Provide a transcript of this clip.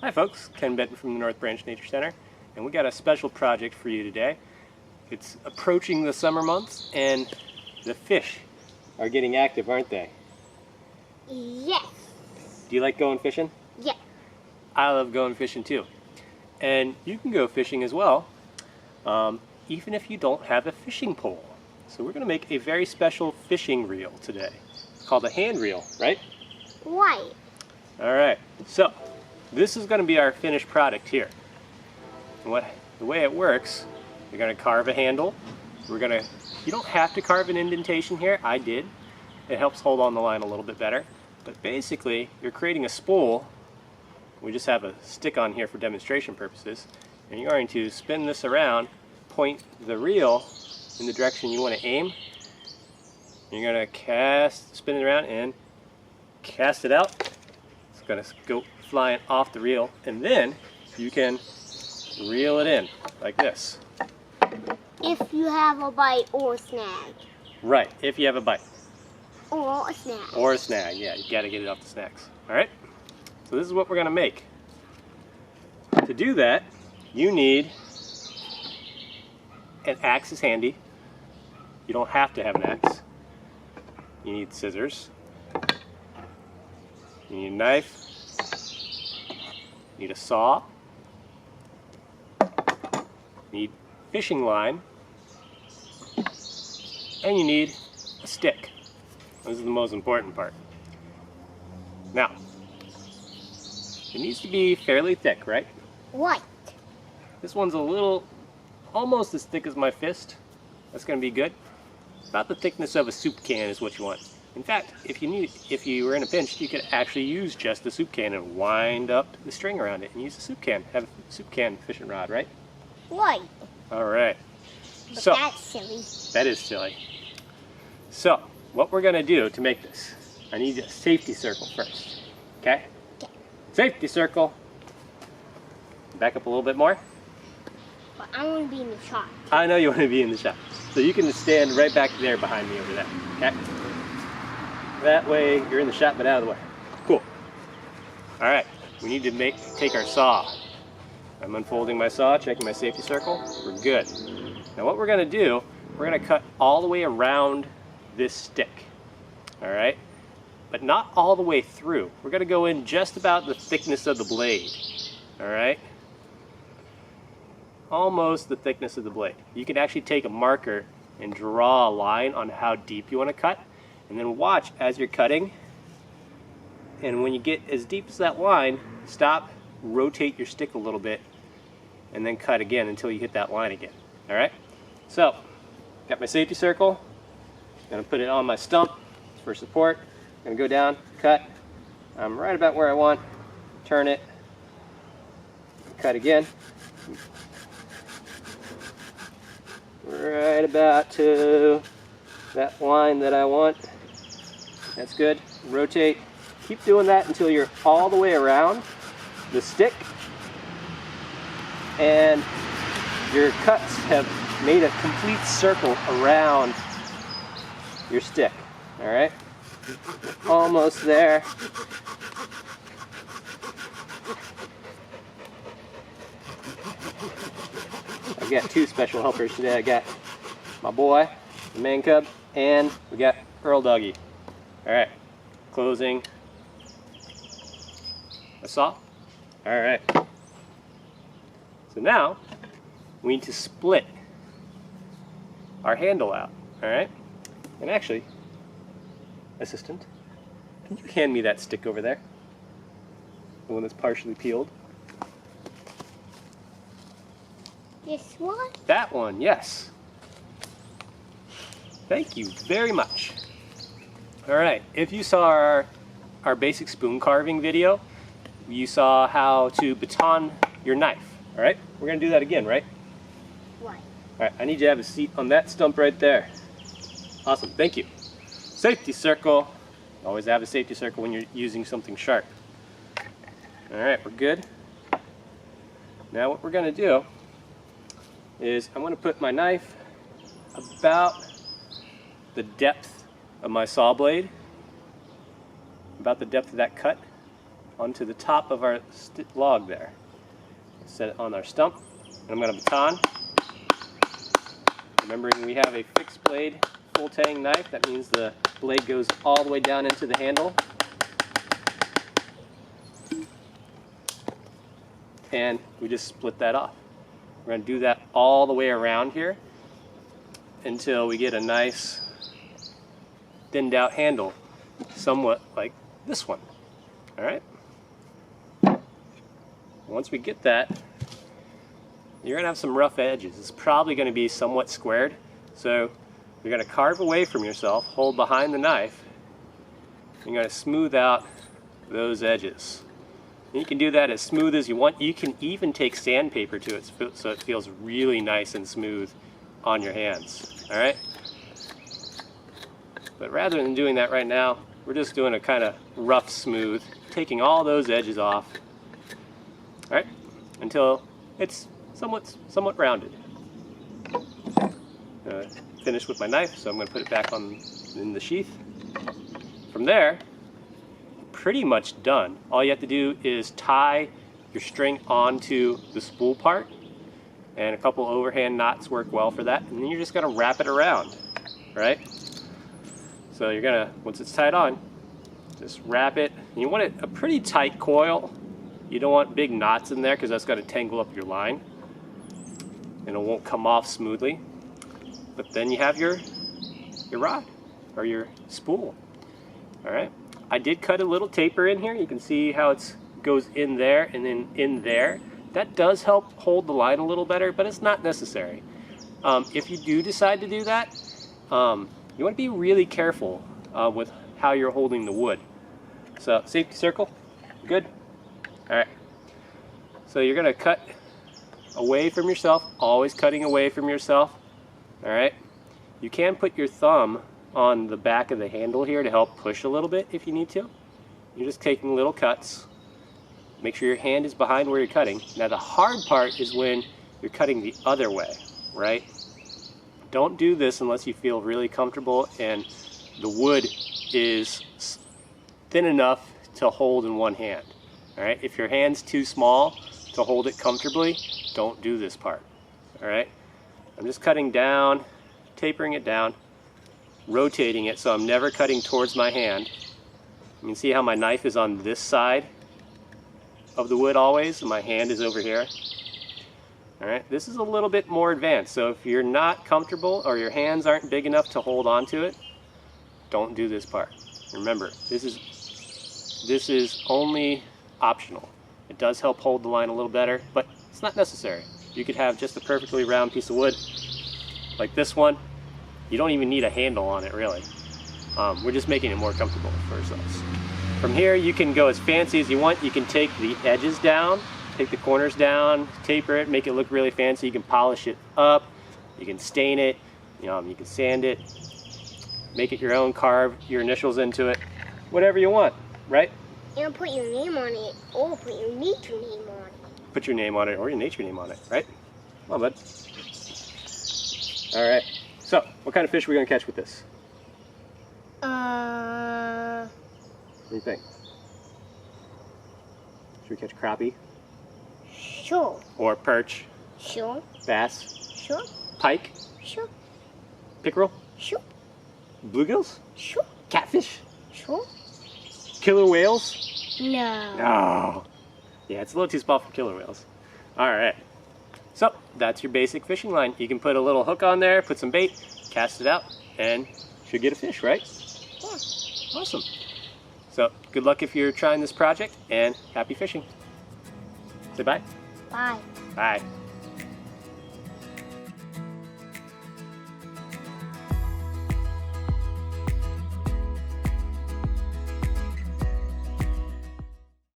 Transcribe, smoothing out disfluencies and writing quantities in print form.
Hi folks, Ken Benton from the North Branch Nature Center, and we got a special project for you today. It's approaching the summer months and the fish are getting active, aren't they? Yes. Do you like going fishing? Yeah. I love going fishing too. And you can go fishing as well, even if you don't have a fishing pole. So we're going to make a very special fishing reel today. It's called a hand reel, right? Right. Alright, so this is going to be our finished product here. The way it works, you're going to carve a handle. You don't have to carve an indentation here. I did. It helps hold on the line a little bit better. But basically, you're creating a spool. We just have a stick on here for demonstration purposes. And you're going to spin this around, point the reel in the direction you want to aim. You're going to spin it around and cast it out. It's going to go flying off the reel, and then you can reel it in like this. If you have a bite or a snag. Right, if you have a bite. Or a snag. Or a snag, yeah, you got to get it off the snags. Alright, so this is what we're going to make. To do that, you need an axe is handy. You don't have to have an axe. You need scissors. You need a knife. You need a saw. You need fishing line. And you need a stick. This is the most important part. Now, it needs to be fairly thick, right? Right. This one's almost as thick as my fist. That's going to be good. About the thickness of a soup can is what you want. In fact, if you were in a pinch, you could actually use just the soup can and wind up the string around it and use the soup can. Have a soup can fishing rod, right? Right. All right. But So that's silly. that is silly. So what we're gonna do to make this, I need a safety circle first. Okay? Okay. Safety circle. Back up a little bit more. But I want to be in the shot. I know you want to be in the shot. So you can stand right back there behind me over there. Okay? That way you're in the shot but out of the way. Cool. Alright, we need to take our saw. I'm unfolding my saw, checking my safety circle. We're good. Now what we're going to do, we're going to cut all the way around this stick. Alright? But not all the way through. We're going to go in just about the thickness of the blade. Alright? Almost the thickness of the blade. You can actually take a marker and draw a line on how deep you want to cut, and then watch as you're cutting, and when you get as deep as that line, stop, rotate your stick a little bit, and then cut again until you hit that line again. Alright? So, got my safety circle, gonna put it on my stump for support, gonna go down, cut, I'm right about where I want, turn it, cut again, right about to that line that I want. That's good. Rotate. Keep doing that until you're all the way around the stick and your cuts have made a complete circle around your stick. Alright? Almost there. I've got two special helpers today. I got my boy, the man cub, and we got Earl Doggy. Alright, closing a saw. Alright. So now, we need to split our handle out. Alright? And actually, assistant, can you hand me that stick over there? The one that's partially peeled. This one? That one, yes. Thank you very much. Alright, if you saw our basic spoon carving video, you saw how to baton your knife. Alright, we're going to do that again, right? Right. Alright, I need you to have a seat on that stump right there. Awesome, thank you. Safety circle. Always have a safety circle when you're using something sharp. Alright, we're good. Now what we're going to do is I'm going to put my knife about the depth of my saw blade, about the depth of that cut onto the top of our log there. Set it on our stump. And I'm going to baton. Remembering we have a fixed blade full tang knife, that means the blade goes all the way down into the handle. And we just split that off. We're going to do that all the way around here until we get a nice thinned out handle, somewhat like this one. Alright? Once we get that, you're going to have some rough edges. It's probably going to be somewhat squared. So you're going to carve away from yourself, hold behind the knife, and you're going to smooth out those edges. And you can do that as smooth as you want. You can even take sandpaper to it so it feels really nice and smooth on your hands. Alright? But rather than doing that right now, we're just doing a kind of rough smooth, taking all those edges off. Alright? Until it's somewhat rounded. Finished with my knife, so I'm going to put it back in the sheath. From there, pretty much done. All you have to do is tie your string onto the spool part, and a couple overhand knots work well for that, and then you're just going to wrap it around, right? So you're going to, once it's tied on, just wrap it. And you want it a pretty tight coil. You don't want big knots in there because that's going to tangle up your line and it won't come off smoothly. But then you have your rod or your spool. All right. I did cut a little taper in here. You can see how it goes in there and then in there. That does help hold the line a little better, but it's not necessary. If you do decide to do that, you want to be really careful with how you're holding the wood. So safety circle, good. All right. So you're gonna cut away from yourself, always cutting away from yourself. All right. You can put your thumb on the back of the handle here to help push a little bit if you need to. You're just taking little cuts. Make sure your hand is behind where you're cutting. Now the hard part is when you're cutting the other way, right? Don't do this unless you feel really comfortable and the wood is thin enough to hold in one hand. All right, if your hand's too small to hold it comfortably, don't do this part. All right, I'm just cutting down, tapering it down, rotating it so I'm never cutting towards my hand. You can see how my knife is on this side of the wood always, and my hand is over here. All right, this is a little bit more advanced, so if you're not comfortable or your hands aren't big enough to hold on to it, don't do this part. Remember, this is only optional. It does help hold the line a little better, but it's not necessary. You could have just a perfectly round piece of wood like this one. You don't even need a handle on it, really. We're just making it more comfortable for ourselves. From here, you can go as fancy as you want. You can take the edges down, take the corners down, taper it, make it look really fancy. You can polish it up, you can stain it, you can sand it, make it your own, carve your initials into it, whatever you want, right? And put your name on it, or put your nature name on it. Put your name on it, or your nature name on it, right? Come on, bud. All right. So, what kind of fish are we going to catch with this? What do you think? Should we catch crappie? Sure. Or perch? Sure. Bass? Sure. Pike? Sure. Pickerel? Sure. Bluegills? Sure. Catfish? Sure. Killer whales? No. Oh. Yeah, it's a little too small for killer whales. All right. So, that's your basic fishing line. You can put a little hook on there, put some bait, cast it out, and should get a fish, right? Yeah. Awesome. So, good luck if you're trying this project, and happy fishing. Say bye. Bye. Bye.